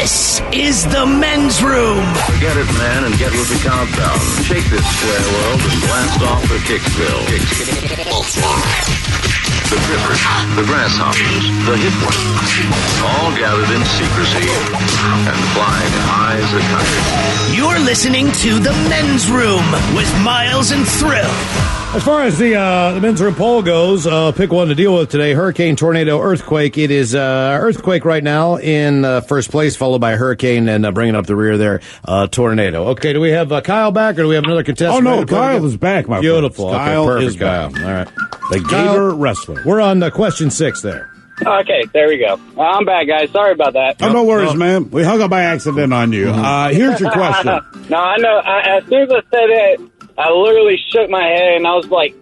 This is the men's room. Forget it, man, and get with the countdown. Shake this square world and blast off for Kicksville. The Grippers, the Grasshoppers, the Hip Ones, all gathered in secrecy and flying high as a kite. You're listening to the men's room with Miles and Thrill. As far as the men's room poll goes, pick one to deal with today: hurricane, tornado, earthquake. It is earthquake right now in first place, followed by hurricane, and bringing up the rear there, tornado. Okay, do we have Kyle back, or do we have another contestant? Oh, no, Kyle is back, my friend. Beautiful. Kyle okay, perfect, is back. Kyle. All right. The Gator Wrestler. We're on question 6 there. Okay, there we go. I'm back, guys. Sorry about that. Oh, no worries, man. We hung up by accident on you. Here's your question. No, I know. As soon as I said it, I literally shook my head, and I was like,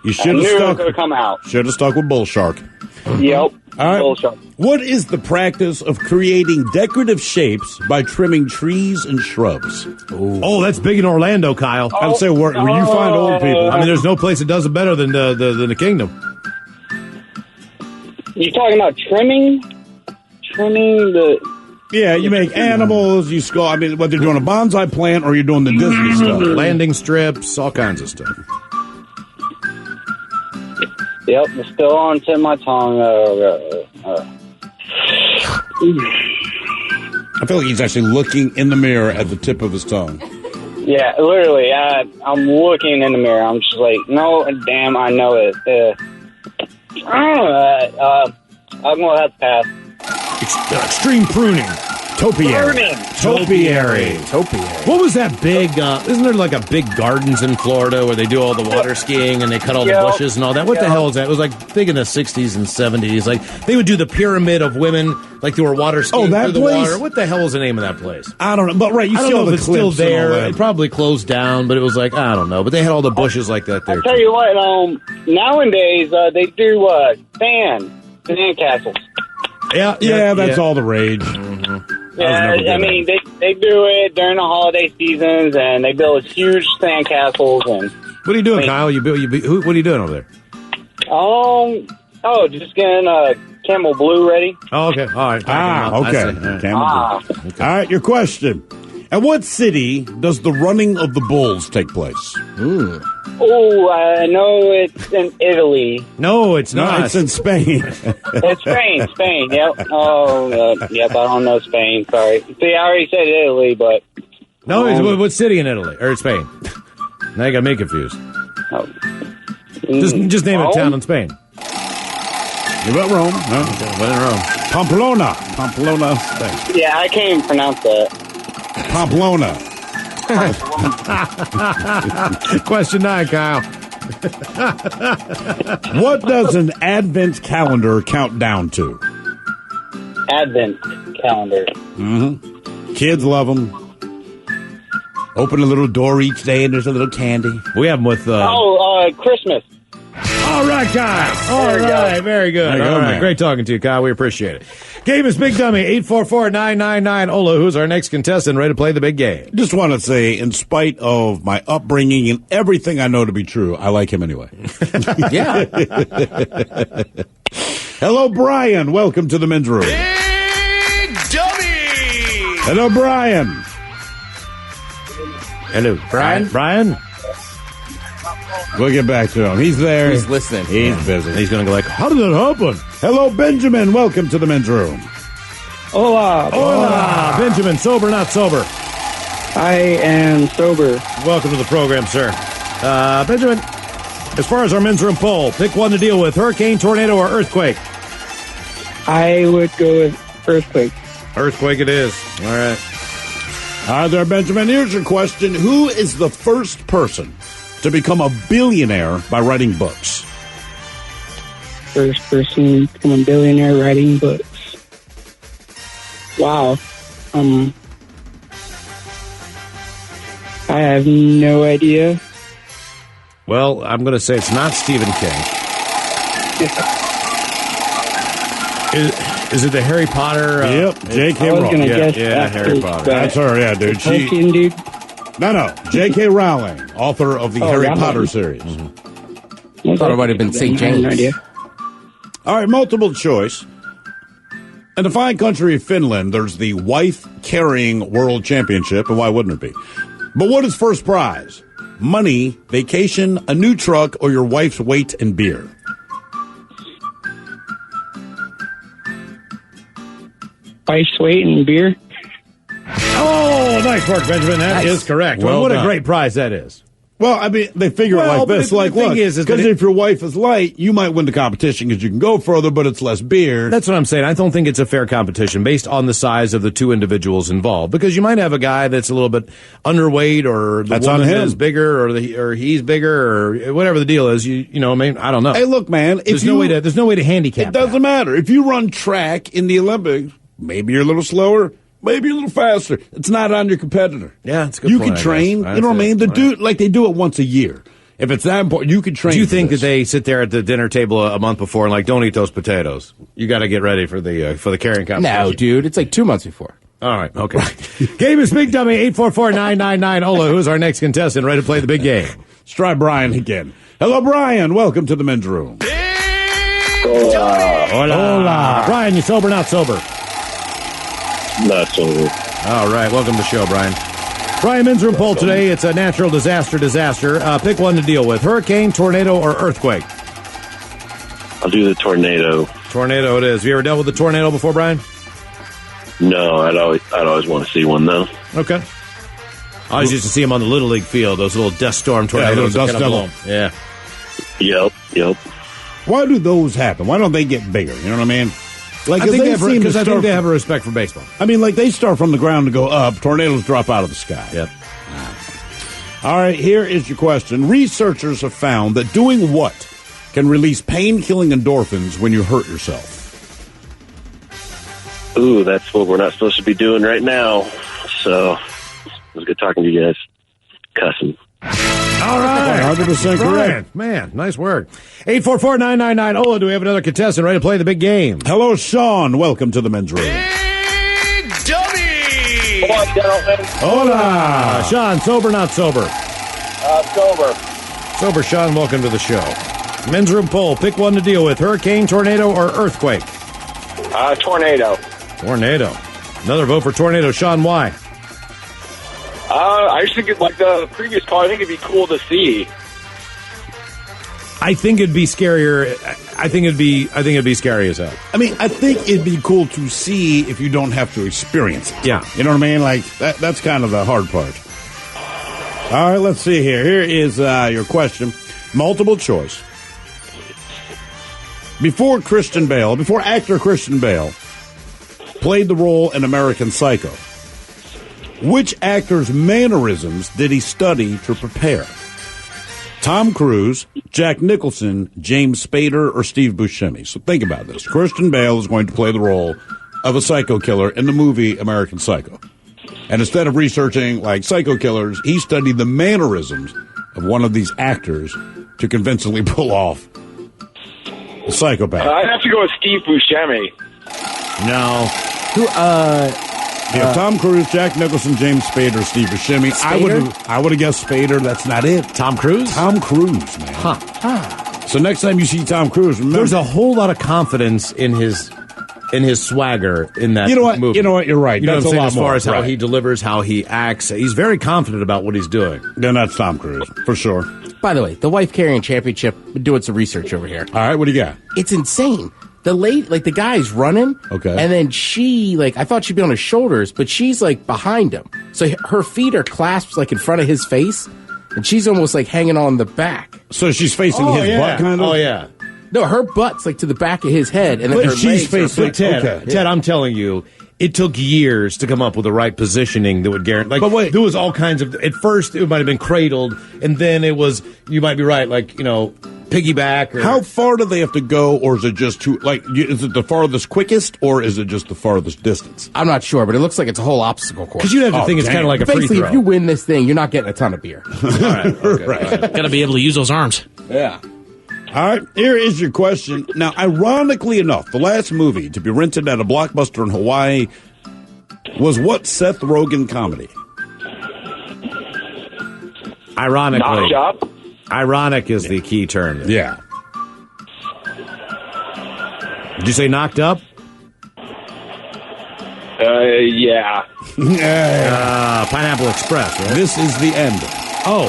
You should have it was stuck. going to come out. Should have stuck with Bull Shark. Yep. All right. Bull Shark. What is the practice of creating decorative shapes by trimming trees and shrubs? Oh, that's big in Orlando, Kyle. I would say where you find old people. I mean, there's no place that does it better than the Kingdom. You talking about trimming? Trimming the... Yeah, you make animals, you skull. I mean, whether you're doing a bonsai plant or you're doing the Disney stuff. Landing strips, all kinds of stuff. Yep, it's still on tip of my tongue. I feel like he's actually looking in the mirror at the tip of his tongue. Yeah, literally. I'm looking in the mirror. I'm just like, no, damn, I know it. I'm going to have to pass. Extreme pruning. Topiary. What was that big, isn't there like a big gardens in Florida where they do all the water skiing and they cut all the bushes and all that? What the hell is that? It was like big in the 60s and 70s. Like they would do the pyramid of women like they were water skiing that through the place? water. What the hell was the name of that place? I don't know, but right, you I don't see all know the if it's still clips and all there. that. It probably closed down, but it was like, I don't know. But they had all the bushes like that there. I'll tell you what, nowadays they do sand castles. Yeah, that's all the rage. Yeah, I mean, they do it during the holiday seasons, and they build huge sand castles. And what are you doing, Kyle? What are you doing over there? Just getting Camel Blue ready. Oh, okay. All right. Okay. All right, your question. At what city does the running of the bulls take place? Oh, I know it's in Italy. No, it's not. No, it's in Spain. It's Spain, yep. Yep, I don't know Spain, sorry. See, I already said Italy, but... No, what city in Italy? Or Spain? Now you got me confused. Just name a town in Spain. You about Rome? No. What in Rome? Pamplona, Spain. Yeah, I can't even pronounce that. Pamplona. Question 9, Kyle. What does an advent calendar count down to? Advent calendar. Mm-hmm. Kids love them. Open a little door each day and there's a little candy. We have them with... Christmas. All right, Kyle. All right, very good. All right, great talking to you, Kyle. We appreciate it. Game is Big Dummy, 844-999-OLA. Who's our next contestant ready to play the big game? Just want to say, in spite of my upbringing and everything I know to be true, I like him anyway. Yeah. Hello, Brian. Welcome to the men's room. Big Dummy. Hello, Brian. Hello, Brian. Brian? We'll get back to him. He's there. He's listening. He's busy. He's going to go like, how did that happen? Hello, Benjamin. Welcome to the men's room. Hola. Hola. Benjamin, sober, not sober? I am sober. Welcome to the program, sir. Benjamin, as far as our men's room poll, pick one to deal with: hurricane, tornado, or earthquake. I would go with earthquake. Earthquake it is. All right. Hi there, Benjamin. Here's your question. Who is the first person to become a billionaire by writing books? First person to become a billionaire writing books. Wow. I have no idea. Well, I'm going to say it's not Stephen King. Is it the Harry Potter? Yep, J.K. Rowling. Yeah, Harry Potter. That's her, yeah, dude. Tolkien, dude. No, J.K. Rowling, author of the Harry Rowling. Potter series. Thought it might have been St. I have no James. idea. All right, multiple choice. In the fine country of Finland, there's the wife-carrying world championship, and why wouldn't it be? But what is first prize? Money, vacation, a new truck, or your wife's weight in beer? Wife's weight in beer. Oh, nice work, Benjamin. That is correct. Well what done. a great prize that is. Well, I mean, they figure it like but this. the Like, thing look, is because if your wife is light, you might win the competition because you can go further, but it's less beer. That's what I'm saying. I don't think it's a fair competition based on the size of the two individuals involved. Because you might have a guy that's a little bit underweight, or the That's on woman him. is bigger, or he's bigger, or whatever the deal is. You know, I mean, I don't know. Hey, look, man. There's no way to handicap. It doesn't matter. If you run track in the Olympics, maybe you're a little slower, maybe a little faster. It's not on your competitor. Yeah, it's a good You point, can I train. guess. You know what I mean? That's it. Like they do it once a year. If it's that important, you could train. Do you for think this. that they sit there at the dinner table a month before and like, don't eat those potatoes? You got to get ready for the carrying competition. No, dude, it's like 2 months before. All right, okay. Game is Big Dummy, 844-999. Ola, who's our next contestant, ready to play the big game? Let's try Brian again. Hello, Brian. Welcome to the men's room. Hola. Brian, you sober, not sober? Not sober. All right, welcome to the show, Brian. Brian, men's room poll today. It's a natural disaster. Pick one to deal with. Hurricane, tornado, or earthquake? I'll do the tornado. Tornado it is. Have you ever dealt with a tornado before, Brian? No, I'd always want to see one though. Okay. I always used to see them on the Little League field, those little dust storm tornadoes. little that dust kinda blow devil. 'em. Yeah. Yep. Why do those happen? Why don't they get bigger? You know what I mean? Like, I think they start- have a respect for baseball. I mean, like they start from the ground to go up. Tornadoes drop out of the sky. Yep. All right, here is your question. Researchers have found that doing what can release pain-killing endorphins when you hurt yourself? Ooh, that's what we're not supposed to be doing right now. So it was good talking to you guys. Cussing. All right. 100% Brian, correct. man, nice work. 844-999. Ola, do we have another contestant ready to play the big game? Hello, Sean. Welcome to the men's room. Big Dummy! Come on, gentlemen. Hola. Sean, sober, not sober? Sober. Sober, Sean, welcome to the show. Men's room poll. Pick one to deal with. Hurricane, tornado, or earthquake? Tornado. Tornado. Another vote for tornado. Sean, why? I just think it's like the previous call. I think it'd be cool to see. I think it'd be scarier. I think it'd be scary as hell. I mean, I think it'd be cool to see if you don't have to experience it. Yeah. You know what I mean? Like, that's kind of the hard part. All right, let's see here. Here is your question. Multiple choice. Before actor Christian Bale played the role in American Psycho, which actor's mannerisms did he study to prepare? Tom Cruise, Jack Nicholson, James Spader, or Steve Buscemi? So think about this. Christian Bale is going to play the role of a psycho killer in the movie American Psycho. And instead of researching like psycho killers, he studied the mannerisms of one of these actors to convincingly pull off a psychopath. I'd have to go with Steve Buscemi. No. You have Tom Cruise, Jack Nicholson, James Spader, Steve Buscemi. I would have guessed Spader. That's not it. Tom Cruise? Tom Cruise, man. Huh. So next time you see Tom Cruise, remember. There's a whole lot of confidence in his swagger in that You know what? movie. You know what? You're right. You know That's what I'm saying? a lot As far more. as how Right. he delivers, how he acts. He's very confident about what he's doing. Then that's Tom Cruise, for sure. By the way, the wife carrying championship, we're doing some research over here. All right, what do you got? It's insane. The the guy's running. Okay. And then she, I thought she'd be on his shoulders, but she's, behind him. So her feet are clasped, in front of his face, and she's almost, hanging on the back. So she's facing his butt, kind of? Oh, yeah. No, her butt's, to the back of his head, and then her But she's legs are facing... But Ted, okay. Ted, I'm telling you, it took years to come up with the right positioning that would guarantee. But wait. There was all kinds of. At first, it might have been cradled, and then it was. You might be right, piggyback. Or, How far do they have to go, or is it just too... is it the farthest quickest, or is it just the farthest distance? I'm not sure, but it looks like it's a whole obstacle course. Because you'd have to Oh, think it's damn. kind of like a free Basically, throw. if you win this thing, you're not getting a ton of beer. All right. Okay. Got to be able to use those arms. Yeah. All right, here is your question. Now, ironically enough, the last movie to be rented at a Blockbuster in Hawaii was what Seth Rogen comedy? Ironically. Knocked up. Ironic is the key term. there. Yeah. Did you say knocked up? Yeah. Pineapple Express, right? This is the end. Oh.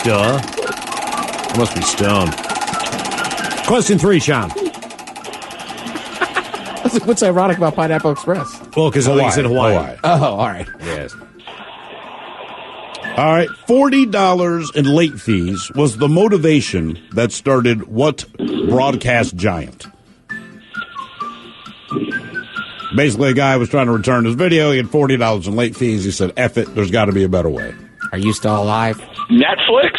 Duh. I must be stoned. Question 3, Sean. What's ironic about Pineapple Express? Well, because he's in Hawaii. Oh, all right. Yes. All right, $40 in late fees was the motivation that started what broadcast giant? Basically, a guy was trying to return his video. He had $40 in late fees. He said, F it, there's got to be a better way. Are you still alive? Netflix?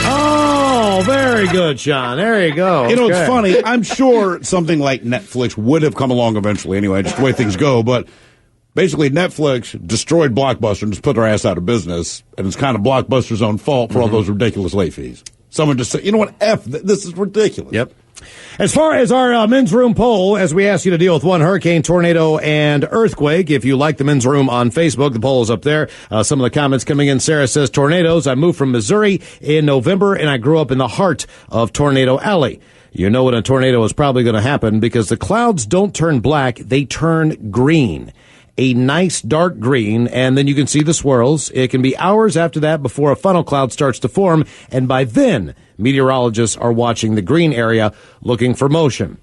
Oh, very good, Sean. There you go. You know, Okay. it's funny. I'm sure something like Netflix would have come along eventually anyway, just the way things go. But basically, Netflix destroyed Blockbuster and just put their ass out of business. And it's kind of Blockbuster's own fault for all those ridiculous late fees. Someone just said, you know what, this is ridiculous. Yep. As far as our men's room poll, as we ask you to deal with one hurricane, tornado, and earthquake, if you like the men's room on Facebook, the poll is up there. Some of the comments coming in. Sarah says, tornadoes. I moved from Missouri in November, and I grew up in the heart of Tornado Alley. You know when a tornado is probably going to happen because the clouds don't turn black, they turn green. A nice dark green, and then you can see the swirls. It can be hours after that before a funnel cloud starts to form, and by then, meteorologists are watching the green area looking for motion.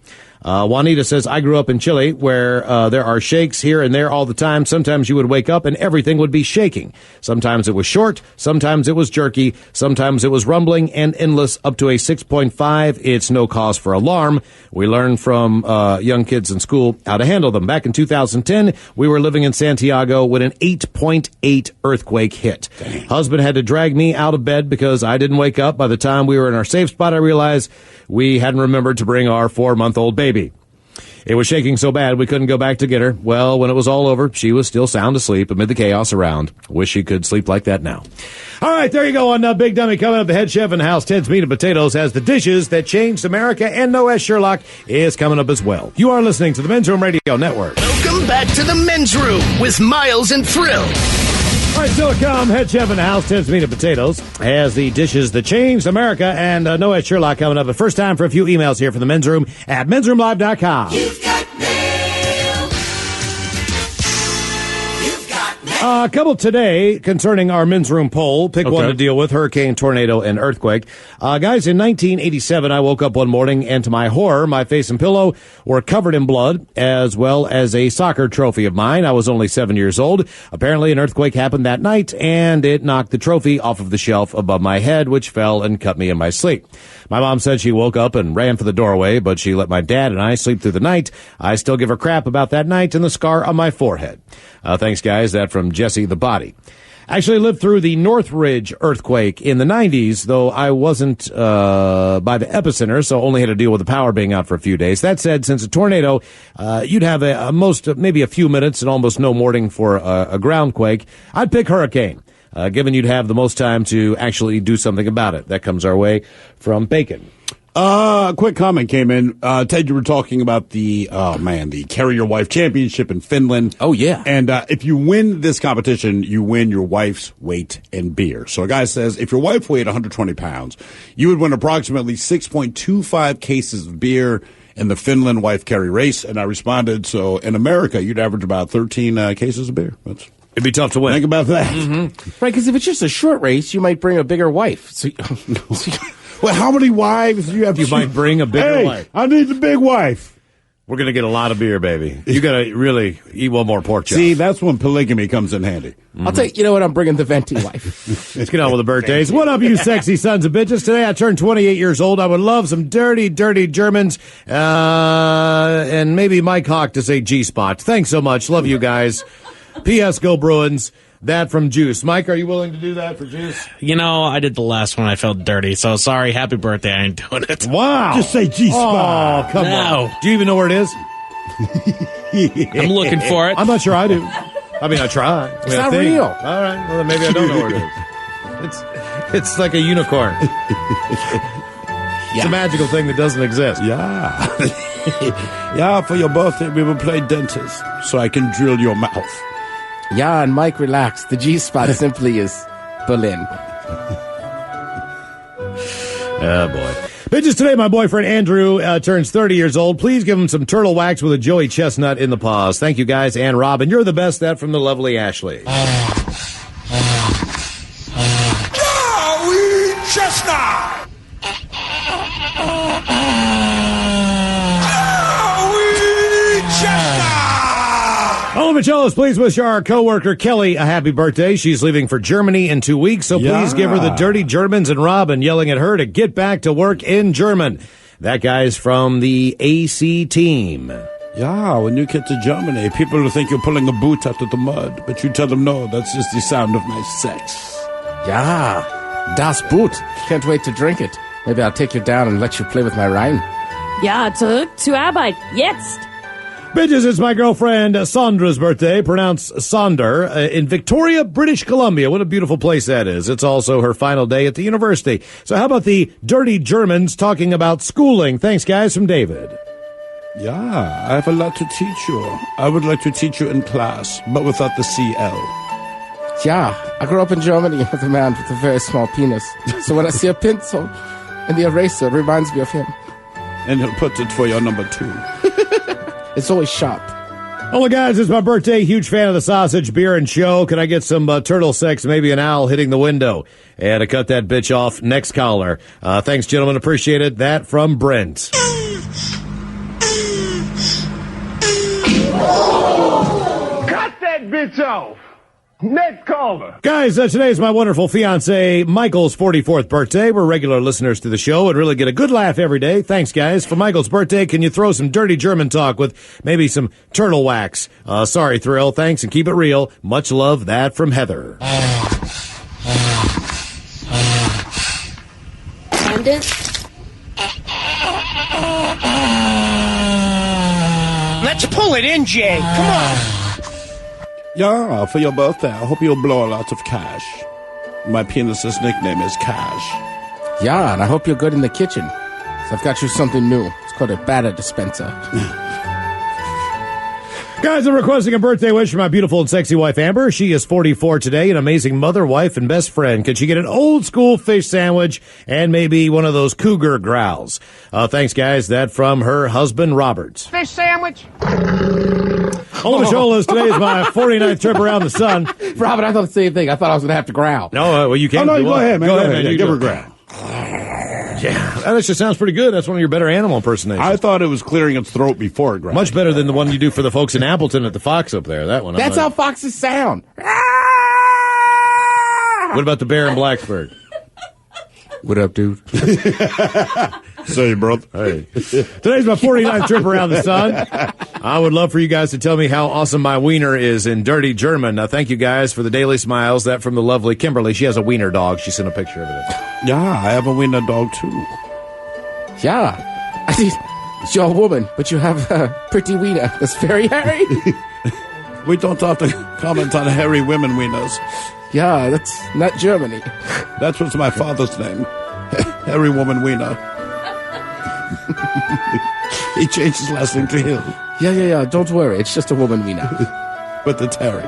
Juanita says, I grew up in Chile where there are shakes here and there all the time. Sometimes you would wake up and everything would be shaking. Sometimes it was short. Sometimes it was jerky. Sometimes it was rumbling and endless up to a 6.5. It's no cause for alarm. We learned from young kids in school how to handle them. Back in 2010, we were living in Santiago when an 8.8 earthquake hit. Dang. Husband had to drag me out of bed because I didn't wake up. By the time we were in our safe spot, I realized we hadn't remembered to bring our 4-month-old baby. It was shaking so bad we couldn't go back to get her. Well, when it was all over, she was still sound asleep amid the chaos around. Wish she could sleep like that now. All right, there you go on Big Dummy. Coming up, the head chef in the house, Ted's Meat and Potatoes, has the dishes that changed America, and No S. Sherlock is coming up as well. You are listening to the Men's Room Radio Network. Welcome back to the Men's Room with Miles and Thrill. All right, still to come, head chef in the house, Ted's Meat and Potatoes, has the dishes that changed America, and No S. Sherlock coming up. But first time for a few emails here from the Men's Room at mensroomlive.com. You've got mail. You've got mail. A couple today concerning our Men's Room poll. Pick one to deal with, hurricane, tornado, and earthquake. Guys, in 1987, I woke up one morning, and to my horror, my face and pillow were covered in blood, as well as a soccer trophy of mine. I was only 7 years old. Apparently, an earthquake happened that night, and it knocked the trophy off of the shelf above my head, which fell and cut me in my sleep. My mom said she woke up and ran for the doorway, but she let my dad and I sleep through the night. I still give her crap about that night and the scar on my forehead. Thanks, guys. That from Jesse the Body. Actually lived through the Northridge earthquake in the 90s, though I wasn't by the epicenter, so only had to deal with the power being out for a few days. That said, since a tornado, you'd have maybe a few minutes and almost no warning for a ground quake. I'd pick hurricane, given you'd have the most time to actually do something about it. That comes our way from Bacon. A quick comment came in. Ted, you were talking about the Carry Your Wife Championship in Finland. Oh, yeah. And if you win this competition, you win your wife's weight in beer. So a guy says, if your wife weighed 120 pounds, you would win approximately 6.25 cases of beer in the Finland wife carry race. And I responded, so in America, you'd average about 13 cases of beer. It'd be tough to win. Think about that. Right, because if it's just a short race, you might bring a bigger wife. So, well, how many wives do you have? You might bring a bigger wife. I need the big wife. We're going to get a lot of beer, baby. You got to really eat one more pork chop. See, that's when polygamy comes in handy. I'll tell you, you know what? I'm bringing the venti wife. Let's get on with the birthdays. What up, you sexy sons of bitches? Today I turned 28 years old. I would love some dirty, dirty Germans, and maybe Mike Hawk to say G-spot. Thanks so much. Love you guys. P.S. Go Bruins. That from Juice. Mike, are you willing to do that for Juice? You know, I did the last one. I felt dirty. So sorry. Happy birthday. I ain't doing it. Wow. Just say G-spot. Oh, come No. on. Do you even know where it is? I'm looking for it. I'm not sure I do. I mean, I try. It's not real. All right. Well, then maybe I don't know where it is. It's like a unicorn. It's a magical thing that doesn't exist. Yeah. Yeah, for your birthday, we will play dentist so I can drill your mouth. Yeah, and Mike, relax. The G-spot simply is Berlin. Oh, boy. Just today, my boyfriend Andrew turns 30 years old. Please give him some turtle wax with a Joey chestnut in the paws. Thank you, guys. And Robin, you're the best. That from the lovely Ashley. Joey Chestnut! Joey Chestnut! All of it, fellas, please wish our coworker Kelly a happy birthday. She's leaving for Germany in 2 weeks, so please give her the dirty Germans and Robin yelling at her to get back to work in German. That guy's from the AC team. Yeah, when you get to Germany, people will think you're pulling a boot out of the mud, but you tell them no, that's just the sound of my sex. Yeah, das Boot. Can't wait to drink it. Maybe I'll take you down and let you play with my Rhein. Ja, zurück zur Arbeit. Jetzt! Bitches, it's my girlfriend Sandra's birthday, pronounced Sonder, in Victoria, British Columbia. What a beautiful place that is. It's also her final day at the university. So how about the dirty Germans talking about schooling? Thanks, guys, from David. Yeah, I have a lot to teach you. I would like to teach you in class, but without the CL. Yeah, I grew up in Germany with a man with a very small penis. So when I see a pencil and the eraser, it reminds me of him. And he'll put it for your number 2. It's always sharp. Hello, guys. It's my birthday. Huge fan of the sausage, beer, and show. Can I get some turtle sex, maybe an owl hitting the window? And to cut that bitch off, next caller. Thanks, gentlemen. Appreciate it. That from Brent. Cut that bitch off. Next caller. Guys, today is my wonderful fiance Michael's 44th birthday. We're regular listeners to the show and really get a good laugh every day. Thanks, guys. For Michael's birthday, can you throw some dirty German talk with maybe some turtle wax? Sorry, Thrill. Thanks, and keep it real. Much love. That from Heather. Brandon? Let's pull it in, Jay. Come on. Yeah, for your birthday, I hope you'll blow a lot of cash. My penis's nickname is Cash. Yeah, and I hope you're good in the kitchen. So I've got you something new. It's called a batter dispenser. Guys, I'm requesting a birthday wish for my beautiful and sexy wife, Amber. She is 44 today, an amazing mother, wife, and best friend. Could she get an old school fish sandwich and maybe one of those cougar growls? Thanks, guys. That from her husband, Robert. Fish sandwich? All the show is today is my 49th trip around the sun. Robin, I thought the same thing. I thought I was going to have to growl. No, well, you can't. Oh, no, go ahead, man. Go ahead, man. You give her a go. growl. Yeah, that just sounds pretty good. That's one of your better animal impersonations. I thought it was clearing its throat before it growled. Much better than the one you do for the folks in Appleton at the Fox up there. That one. That's how foxes sound. What about the bear in Blacksburg? What up, dude? Say, brother. Hey. Today's my 49th trip around the sun. I would love for you guys to tell me how awesome my wiener is in dirty German. Thank you guys for the daily smiles. That from the lovely Kimberly. She has a wiener dog. She sent a picture of it. Yeah, I have a wiener dog, too. Yeah. I see. You're a woman, but you have a pretty wiener. That's very hairy. We don't have to comment on hairy women wieners. Yeah, that's not Germany. That was my father's name. Hairy woman wiener. He changed his last name to Hill. Yeah. Don't worry. It's just a woman wiener. But it's hairy.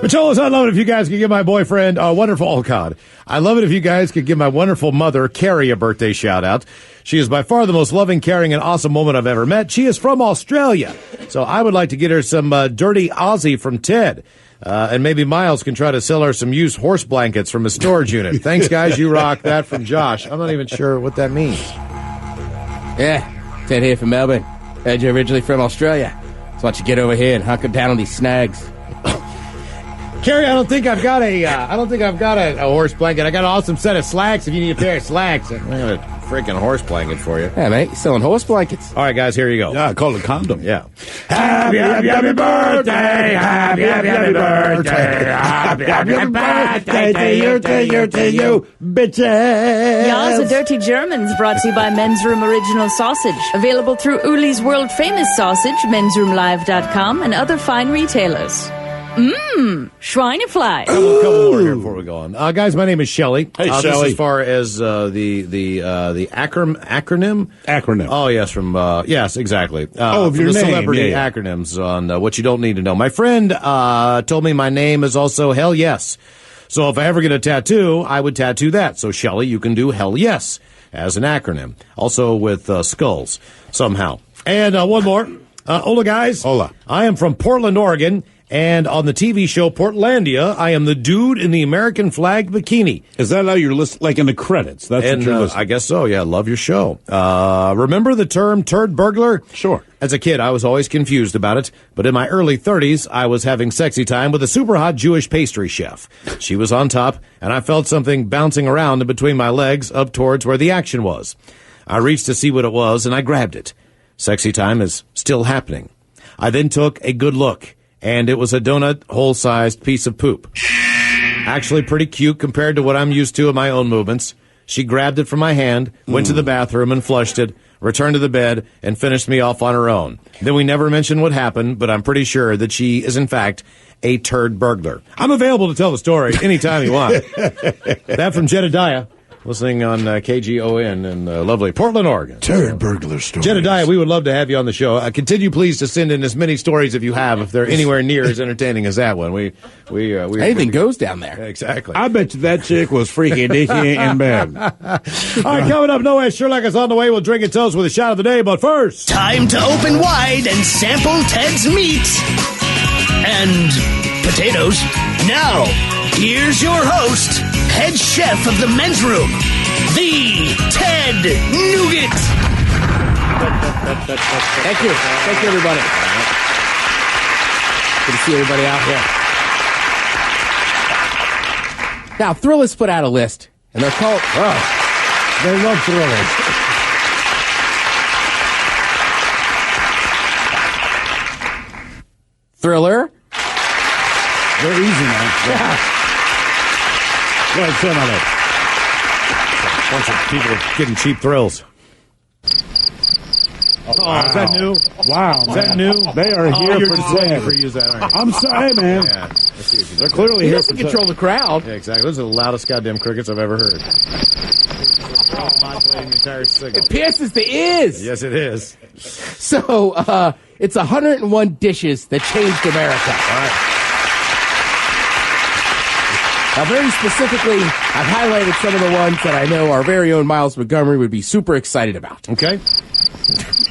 Macholas, I'd love it if you guys could give my boyfriend a wonderful, oh God. I love it if you guys could give my wonderful mother, Carrie, a birthday shout out. She is by far the most loving, caring, and awesome woman I've ever met. She is from Australia. So I would like to get her some dirty Aussie from Ted. And maybe Miles can try to sell her some used horse blankets from his storage unit. Thanks, guys. You rock. That from Josh. I'm not even sure what that means. Yeah, Ted here from Melbourne. Heard you're originally from Australia. So why don't you get over here and hunker down on these snags? Carrie, I don't think I've got a horse blanket. I got an awesome set of slacks if you need a pair of slacks. I got a freaking horse blanket for you. Yeah, mate, selling horse blankets. All right, guys, here you go. Yeah, I call it condom. Yeah. Happy birthday, happy birthday, happy birthday to you, bitches. Ja, the Dirty Germans brought to you by Men's Room Original Sausage. Available through Uli's World Famous Sausage, mensroomlive.com, and other fine retailers. Schweinefly. Couple more here before we go on. Guys, my name is Shelley. Hey, This Shelley. as far as the acronym? Acronym. Oh, yes, from, yes, exactly. Of from your the name. celebrity Yeah. acronyms on what you don't need to know. My friend told me my name is also Hell Yes. So if I ever get a tattoo, I would tattoo that. So, Shelley, you can do Hell Yes. as an acronym. Also with skulls, somehow. And one more. Hola, guys. Hola. I am from Portland, Oregon. And on the TV show Portlandia, I am the dude in the American flag bikini. Is that how you're listed? Like in the credits? That's what you're listing. I guess so, yeah. Love your show. Remember the term turd burglar? Sure. As a kid, I was always confused about it. But in my early 30s, I was having sexy time with a super hot Jewish pastry chef. She was on top, and I felt something bouncing around in between my legs up towards where the action was. I reached to see what it was, and I grabbed it. Sexy time is still happening. I then took a good look. And it was a donut hole-sized piece of poop. Actually pretty cute compared to what I'm used to in my own movements. She grabbed it from my hand, went to the bathroom and flushed it, returned to the bed, and finished me off on her own. Then we never mentioned what happened, but I'm pretty sure that she is, in fact, a turd burglar. I'm available to tell the story anytime you want. That from Jedediah. Listening on KGON in lovely Portland, Oregon. Turd burglar stories. Jedediah, we would love to have you on the show. Continue, please, to send in as many stories if you have, if they're anywhere near as entertaining as that one. We anything goes down there. Exactly. I bet you that chick was freaky dicky in bed. All right, coming up, Noah Sherlock is on the way. We'll drink and toast with a shot of the day, but first, time to open wide and sample Ted's meat and potatoes. Now, here's your host, head chef of the men's room, the Ted Nugent. Thank you. Thank you, everybody. Good to see everybody out here. Now, Thrillist put out a list, and they're called... They love thrillers. Thriller. They're easy, man. Yeah. Go ahead, Tim, on it. A bunch of people getting cheap thrills. Wow. Is that new? Wow, Is that new? They are here you're for just waiting Ted. for use that, aren't you? I'm sorry, man. Yeah. Let's see if you They're clearly He here doesn't for control the crowd. Yeah, exactly. Those are the loudest goddamn crickets I've ever heard. Modulating the entire signal. It pierces the ears. Yes, it is. So, it's 101 dishes that changed America. All right. Now, very specifically, I've highlighted some of the ones that I know our very own Miles Montgomery would be super excited about. Okay.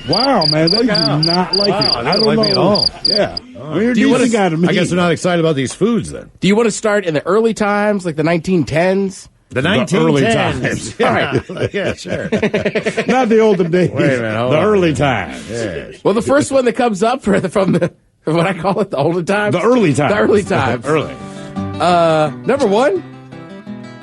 Wow, man, they do not like it. I don't like me at all. Yeah. Do you want to, I guess they're not excited about these foods then. Do you want to start in the early times, like the 1910s? The 1910s. early times. Yeah. All right. Yeah, sure. Not the olden days. Wait a minute. Hold the on. early times. Yeah. Well, the first one that comes up from the what I call it, the olden times. The early times. The early times. Early. Number one,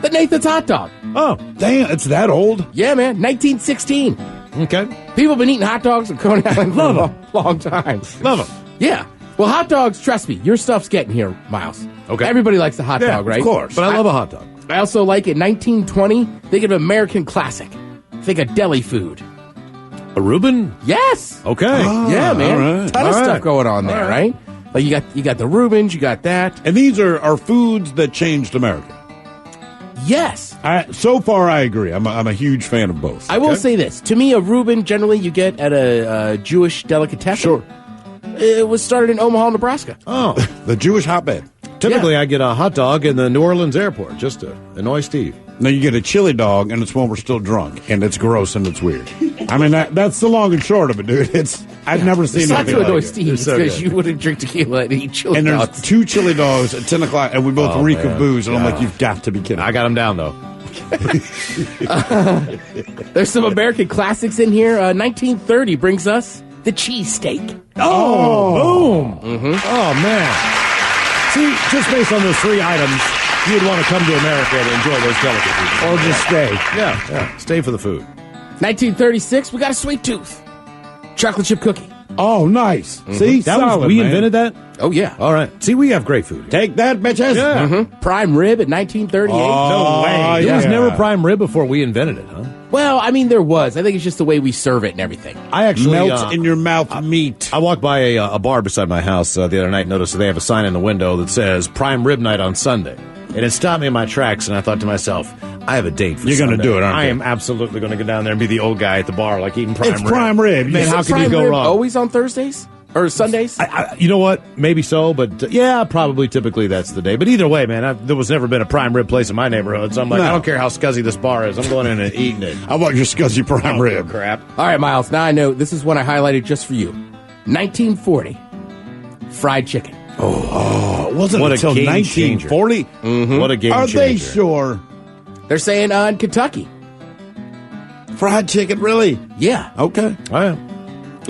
the Nathan's hot dog. Oh, damn, it's that old? Yeah, man, 1916. Okay. People have been eating hot dogs in Coney Island for a long time. Love them. Yeah. Well, hot dogs, trust me, your stuff's getting here, Miles. Okay. Everybody likes the hot dog, right? Of course. But I love a hot dog. I also like it. 1920, think of American classic. Think of deli food. A Reuben? Yes. Okay. Yeah, man. all right. Ton of All stuff right. going on there, All right? Like you got the Reubens, you got that. And these are foods that changed America. Yes. So far, I agree. I'm a huge fan of both. I will say this. To me, a Reuben generally you get at a Jewish delicatessen. Sure. It was started in Omaha, Nebraska. Oh. The Jewish hotbed. Typically, I get a hot dog in the New Orleans airport just to annoy Steve. Then you get a chili dog, and it's when we're still drunk, and it's gross and it's weird. I mean, that's the long and short of it, dude. I've never seen It's not anything to annoy like it. Steve It's so because good. you wouldn't drink tequila and eat chili And there's dogs. 2 chili dogs at 10 o'clock, and we both Oh, reek man. of booze, and I'm God. like, you've got to be kidding. I got him down, though. There's some American classics in here. 1930 brings us the cheesesteak. Oh, boom. Mm-hmm. Oh, man. See, just based on those 3 items, you would want to come to America and enjoy those delicacies. Or just stay. Yeah. Stay for the food. 1936, we got a sweet tooth. Chocolate chip cookie. Oh, nice. See, That solid, was, we man. invented that? Oh, yeah. All right. See, we have great food. Take that, bitches. Yeah. Prime rib in 1938. Oh, It yeah. was never prime rib before we invented it, huh? Well, I mean, there was. I think it's just the way we serve it and everything. I actually Melts in your mouth meat. I walked by a bar beside my house the other night and noticed that they have a sign in the window that says prime rib night on Sunday. And it stopped me in my tracks, and I thought to myself, I have a date for You're gonna Sunday. do it, aren't I you? am absolutely going to go down there and be the old guy at the bar, like eating prime It's rib. prime rib. Man, Yeah. how Is can you prime go rib wrong? always on Thursdays? Or Sundays? You know what? Maybe so, but yeah, probably typically that's the day. But either way, man, there was never been a prime rib place in my neighborhood, so I'm like, I don't care how scuzzy this bar is. I'm going in and eating it. How about your scuzzy prime rib? Crap. All right, Miles, now I know this is one I highlighted just for you. 1940, fried chicken. It wasn't What a until game 1940. What a game Are changer. they sure? They're saying in Kentucky. Fried chicken, really? Yeah. Okay. Oh, yeah.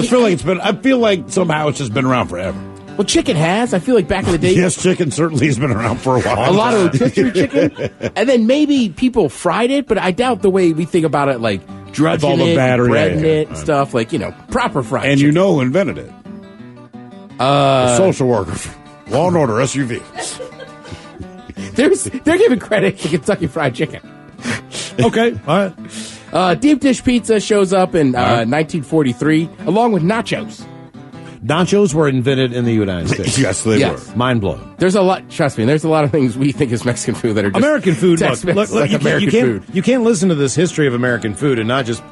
I feel like somehow it's just been around forever. Well, chicken has. I feel like back in the day. Yes, chicken certainly has been around for a while. A lot of rotisserie chicken. And then maybe people fried it, but I doubt the way we think about it, like drudging all the it, batter, breading yeah. it, and stuff. Like, proper fried And chicken. you know who invented it? The social worker. Law and Order, SUV. They're giving credit to Kentucky Fried Chicken. Okay. All right. Deep dish pizza shows up in 1943, along with nachos. Nachos were invented in the United States. Yes, they Yes. were. Mind blowing. There's a lot. Trust me. There's a lot of things we think is Mexican food that are just American food. Tex-Mex, Look, like American food. You can't listen to this history of American food and not just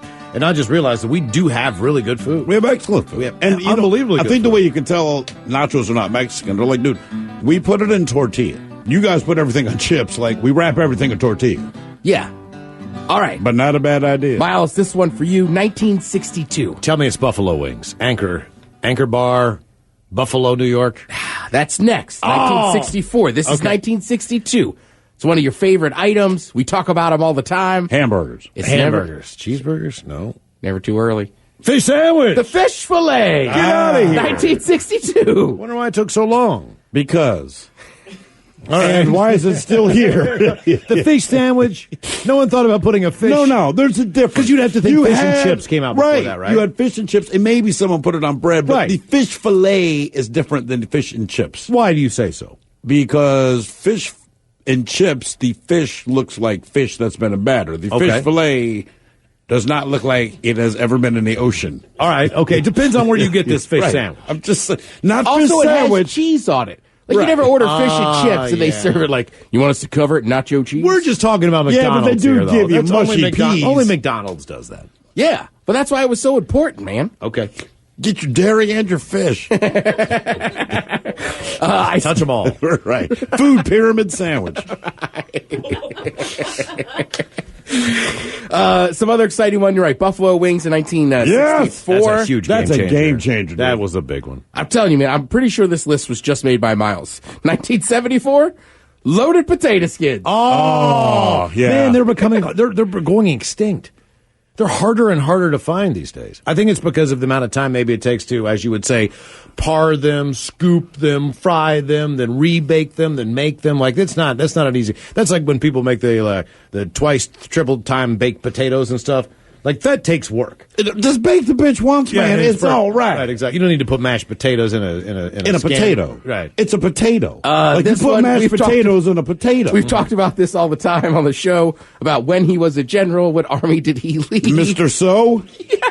realize that we do have really good food. We have excellent food. We have and unbelievably I good think the food. way you can tell nachos are not Mexican, they're like, dude, we put it in tortilla. You guys put everything on chips. Like, we wrap everything in tortilla. Yeah. All right. But not a bad idea. Miles, this one for you, 1962. Tell me it's Buffalo Wings. Anchor Bar, Buffalo, New York. That's next, 1964. This is 1962. It's one of your favorite items. We talk about them all the time. Hamburgers. It's Hamburgers. Cheeseburgers? No. Never too early. Fish sandwich. The fish fillet. Get out of here. 1962. Wonder why it took so long. Because. And why is it still here? The fish sandwich. No one thought about putting a fish. No, there's a difference. Because you'd have to think fish and chips came out before that, right? You had fish and chips, and maybe someone put it on bread, but Right. the fish fillet is different than the fish and chips. Why do you say so? Because fish and chips, the fish looks like fish that's been in batter. The Okay. fish fillet does not look like it has ever been in the ocean. All right, okay. Depends on where you get this fish Right. sandwich. I'm just not Also, fish it has sandwich. cheese on it. Like, Right. you never order fish and chips, and they yeah. serve it like, you want us to cover it in nacho cheese? We're just talking about Yeah, but McDonald's they do here, though. give you That's mushy peas. Only McDonald's does that. Yeah, but that's why it was so important, man. Okay. Get your dairy and your fish. I touch them all. Right. Food pyramid sandwich. Some other exciting one. You're right. Buffalo wings in 1964. That's a huge That's game a changer. game changer. That dude. was a big one. I'm telling you, man, I'm pretty sure this list was just made by Miles. 1974, loaded potato skins. Oh, yeah. Man, they're going extinct. They're harder and harder to find these days. I think it's because of the amount of time maybe it takes to, as you would say, par them, scoop them, fry them, then rebake them, then make them. Like that's not an easy. That's like when people make the twice, triple time baked potatoes and stuff. Like that takes work. Just bake the bitch once, man. It's all right. Right, exactly. You don't need to put mashed potatoes in a potato. Right. It's a potato. Like you this put one mashed we've talked- potatoes in a potato. We've talked about this all the time on the show about when he was a general. What army did he lead? Mr. So?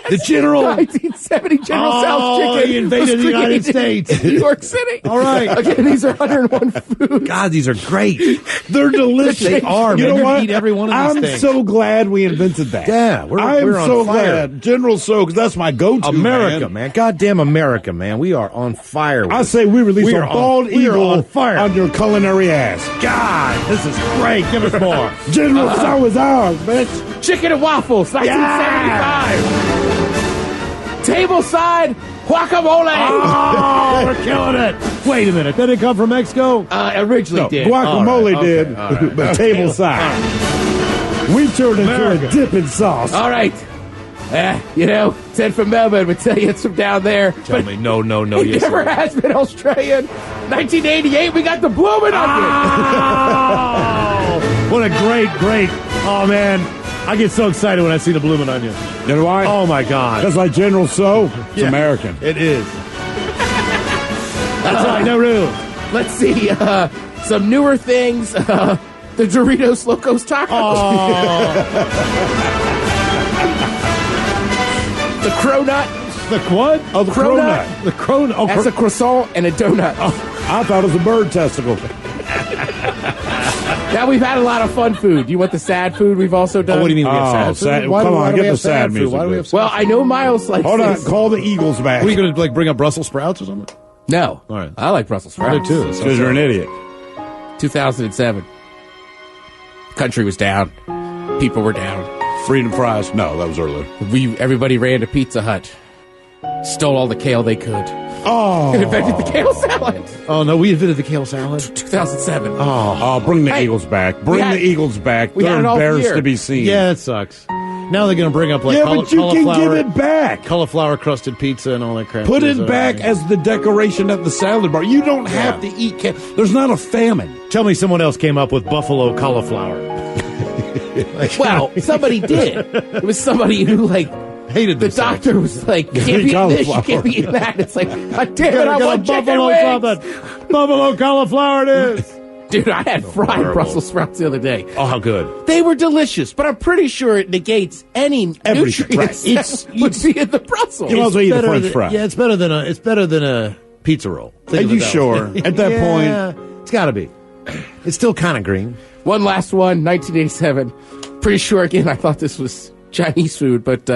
The general. 1970 General Tso's chicken. He invaded was the United created States. in New York City. All right. Again, these are 101 foods. God, these are great. They're delicious. They are. You Man. know You what? can eat every one of these I'm things. so glad we invented that. Yeah, I'm we're on so fire. glad. General So, because that's my go-to, America, man. Goddamn America, man. We are on fire. With I this. say we release are a bald we are eagle on fire. on your culinary ass. God, this is great. Give us more. General So is ours, bitch. Chicken and waffles, 1975. Table side guacamole. Oh, we're killing it. Wait a minute. Did it come from Mexico? Originally No, did. guacamole All right, did, okay, all right. but table side. We turned into America. a dipping sauce. All right. Said from Melbourne, but tell you it's from down there. Tell me, no. It Yes, never sir. has been Australian. 1988, we got the blooming onion. Oh, what a great. Oh, man. I get so excited when I see the blooming onion. You know why? Oh, my God. Because like General So, it's Yeah. American. It is. That's right. No rules. Let's see some newer things. The Doritos Locos Tacos. The cronut. The what? Oh, the cronut. The cronut. Oh, That's a croissant and a donut. I thought it was a bird testicle. Now we've had a lot of fun food. Do you want the sad food we've also done? Oh, what do you mean we have sad food? Come on, get the sad music. Why do we have sad Well, I know Miles likes Hold on, this. call the Eagles back. Are you going to like bring up Brussels sprouts or something? No. All right. I like Brussels sprouts. I do too. Because you're an idiot. 2007. Country was down. People were down. Freedom fries? No, that was earlier. Everybody ran to Pizza Hut. Stole all the kale they could. Oh. And invented the kale salad. Oh, no, we invented the kale salad? 2007. Oh, bring the Eagles back. Bring the Eagles back. They're embarrassed to be seen. Yeah, it sucks. Now they're going to bring up like but you can cauliflower. give it back. Cauliflower crusted pizza and all that crap. Put it back as the decoration at the salad bar. You don't have to eat There's not a famine. Tell me someone else came up with buffalo cauliflower. Well, somebody did. It was somebody who, like, hated the doctor was like, you can't be eating this, you can't be eating that. It's like, God damn it, I want chicken wings. Buffalo cauliflower it is. Dude, I had fried Brussels sprouts the other day. Oh, how good. They were delicious, but I'm pretty sure it negates any nutrients that would be in the Brussels. You also eat the French fry. Yeah, it's better than a pizza roll. Are you sure? At that point, it's got to be. It's still kind of green. One last one, 1987. Pretty sure, again, I thought this was Chinese food, but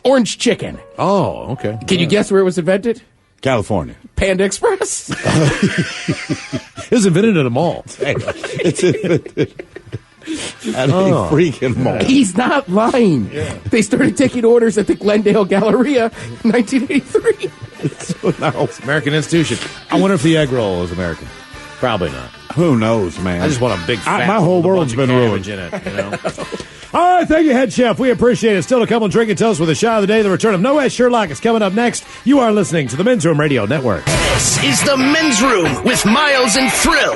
orange chicken. Oh, okay. Can you guess where it was invented? California. Panda Express. It was invented at a mall. It's invented at a freaking mall. He's not lying. Yeah. They started taking orders at the Glendale Galleria in 1983. It's American institution. I wonder if the egg roll is American. Probably not. Who knows, man? I just want a big fat my whole world's been ruined. In it, you know? All right, thank you, Head Chef. We appreciate it. Still to come on Drink and Toast with a shot of the day. The return of Noah Sherlock is coming up next. You are listening to the Men's Room Radio Network. This is the Men's Room with Miles and Thrill.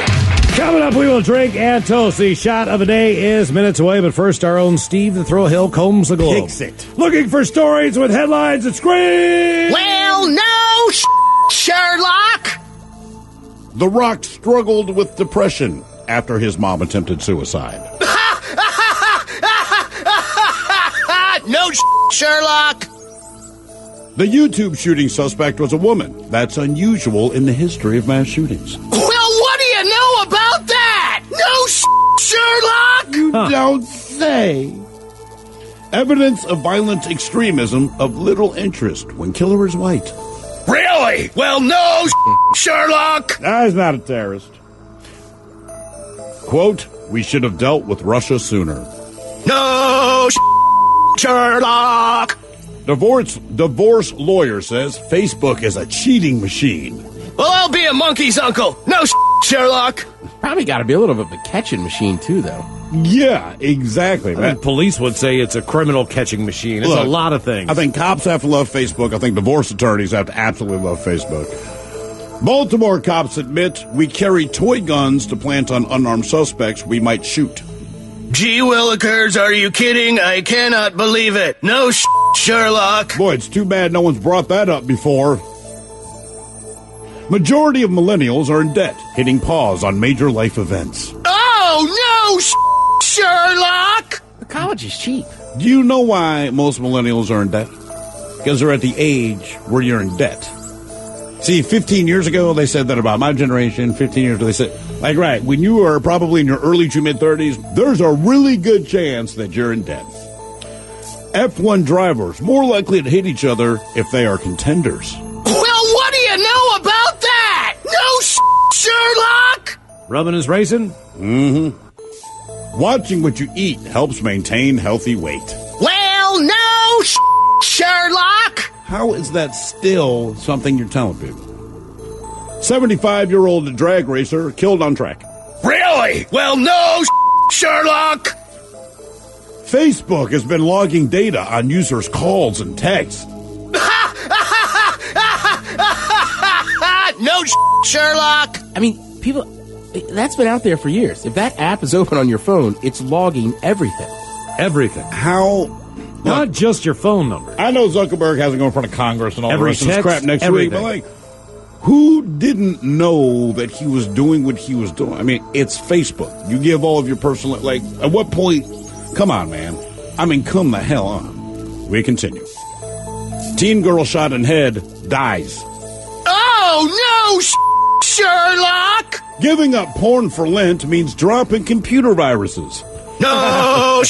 Coming up, we will drink and toast. The shot of the day is minutes away, but first, our own Steve the Thrill Hill combs the globe. Picks it. Looking for stories with headlines that scream. Well, no, Sherlock. The Rock struggled with depression after his mom attempted suicide. No, Sherlock. The YouTube shooting suspect was a woman. That's unusual in the history of mass shootings. Well, what do you know about that? No, Sherlock. You don't say. Evidence of violent extremism of little interest when killer is white. Really? Well, no, Sherlock. He's not a terrorist. Quote, we should have dealt with Russia sooner. No, Sherlock. Divorce lawyer says Facebook is a cheating machine. Well, I'll be a monkey's uncle. No, Sherlock. Probably got to be a little bit of a catching machine, too, though. Yeah, exactly. I mean, police would say it's a criminal catching machine. It's a lot of things. I think cops have to love Facebook. I think divorce attorneys have to absolutely love Facebook. Baltimore cops admit we carry toy guns to plant on unarmed suspects we might shoot. Gee willikers, are you kidding? I cannot believe it. No, Sherlock. Boy, it's too bad no one's brought that up before. Majority of millennials are in debt, hitting pause on major life events. Oh, no, Sherlock. The college is cheap. Do you know why most millennials are in debt? Because they're at the age where you're in debt. See, 15 years ago, they said that about my generation. 15 years ago, they said, like, right, when you are probably in your early to mid-30s, there's a really good chance that you're in debt. F1 drivers more likely to hit each other if they are contenders. Well, what do you know about that? No, Sherlock. Rubbing is racing? Mm-hmm. Watching what you eat helps maintain healthy weight. Well, no, Sherlock. How is that still something you're telling people? 75-year-old drag racer killed on track. Really? Well, no, Sherlock. Facebook has been logging data on users' calls and texts. No, Sherlock. I mean, people, that's been out there for years. If that app is open on your phone, it's logging everything. Everything. How? Not just your phone number. I know Zuckerberg hasn't gone in front of Congress and all the rest of this crap next everything. week, but like, who didn't know that he was doing what he was doing? I mean, it's Facebook. You give all of your personal, like, at what point? Come on, man. I mean, come the hell on. We continue. Teen girl shot in head dies. Oh, no, Sherlock! Giving up porn for Lent means dropping computer viruses. No,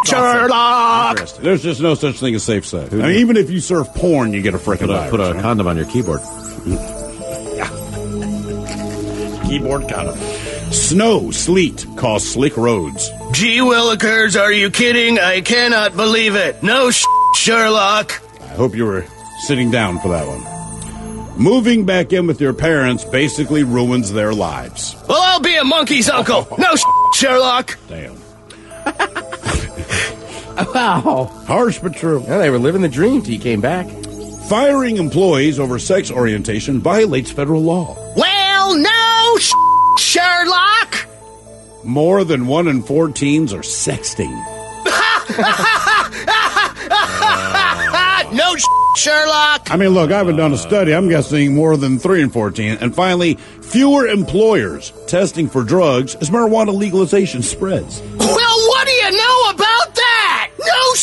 Sherlock! There's just no such thing as safe sex. I mean, even if you surf porn, you get a frickin' virus. Put a condom on your keyboard. Keyboard condom. Snow, sleet cause slick roads. Gee willikers, are you kidding? I cannot believe it. No, Sherlock. I hope you were sitting down for that one. Moving back in with your parents basically ruins their lives. Well, I'll be a monkey's uncle. No, Sherlock. Damn. Wow. Harsh but true. Yeah, they were living the dream till you came back. Firing employees over sex orientation violates federal law. Well, no, Sherlock. More than 1 in 4 teens are sexting. No, Sherlock. I mean, look, I haven't done a study. I'm guessing more than 3 in 14. And finally, fewer employers testing for drugs as marijuana legalization spreads. Well, what do you know about that? No,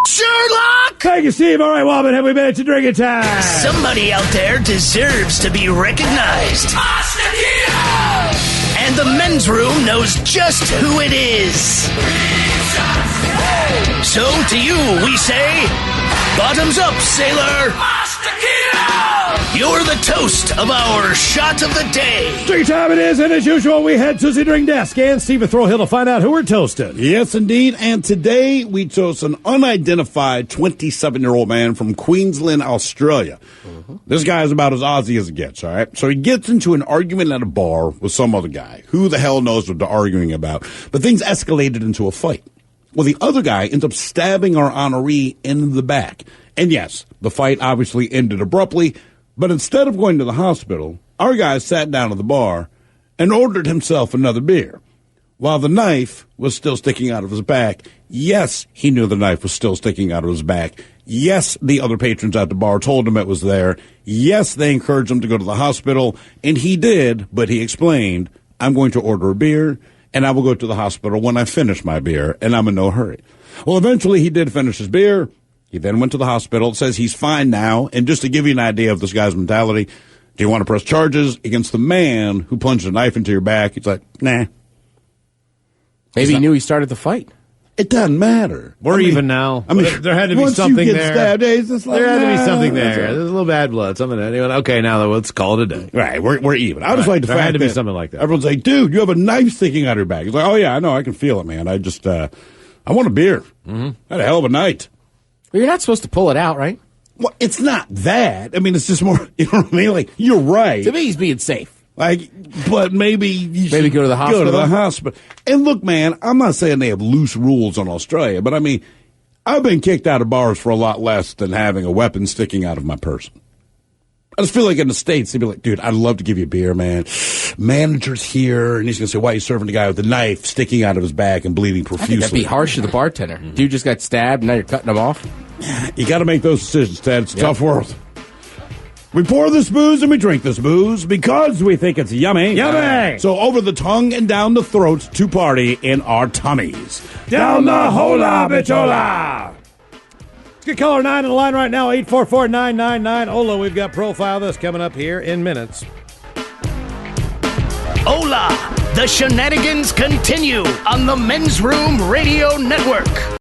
Sherlock. Thank you, Steve. All right, Wobbin, have we made it to drinking time? Somebody out there deserves to be recognized. And the men's room knows just who it is. So to you, we say, bottoms up, sailor. You're the toast of our shot of the day. Drink time it is, and as usual, we head to the drink desk and Steve Throwhill to find out who we're toasting. Yes, indeed. And today we toast an unidentified 27-year-old man from Queensland, Australia. This guy is about as Aussie as it gets, all right? So he gets into an argument at a bar with some other guy. Who the hell knows what they're arguing about? But things escalated into a fight. Well, the other guy ends up stabbing our honoree in the back. And yes, the fight obviously ended abruptly, but instead of going to the hospital, our guy sat down at the bar and ordered himself another beer. While the knife was still sticking out of his back, yes, he knew the knife was still sticking out of his back. Yes, the other patrons at the bar told him it was there. Yes, they encouraged him to go to the hospital, and he did, but he explained, I'm going to order a beer, and I will go to the hospital when I finish my beer, and I'm in no hurry. Well, eventually he did finish his beer. He then went to the hospital. It says he's fine now. And just to give you an idea of this guy's mentality, do you want to press charges against the man who plunged a knife into your back? He's like, nah. Maybe he knew he started the fight. It doesn't matter. We're even now. I mean, there had to be something you get there. Stabbed, it's just like, there had to be something that's there. right. There's a little bad blood. Something. Anyone? Okay, now let's call it a day. Right, we're even. I just like the there fact had to be that something like that. Everyone's like, dude, you have a knife sticking out of your back. He's like, oh yeah, I know, I can feel it, man. I just, I want a beer. I had a hell of a night. Well, you're not supposed to pull it out, right? Well, it's not that. I mean, it's just more, you know what I mean? Like, you're right. To me, he's being safe. Like, but maybe you should go to the hospital. Go to the hospital. And look, man, I'm not saying they have loose rules on Australia, but I mean, I've been kicked out of bars for a lot less than having a weapon sticking out of my person. I just feel like in the States, they'd be like, dude, I'd love to give you a beer, man. Manager's here, and he's going to say, why are you serving the guy with the knife sticking out of his back and bleeding profusely? That'd be harsh to the bartender. Dude just got stabbed, and now you're cutting him off. You got to make those decisions, Ted. It's a tough world. We pour this booze and we drink this booze because we think it's yummy. Yummy! So over the tongue and down the throat to party in our tummies. Down the hola, bichola! Let's get caller 9 on the line right now, 844-999. Ola, we've got Profile This coming up here in minutes. Hola! The shenanigans continue on the Men's Room Radio Network.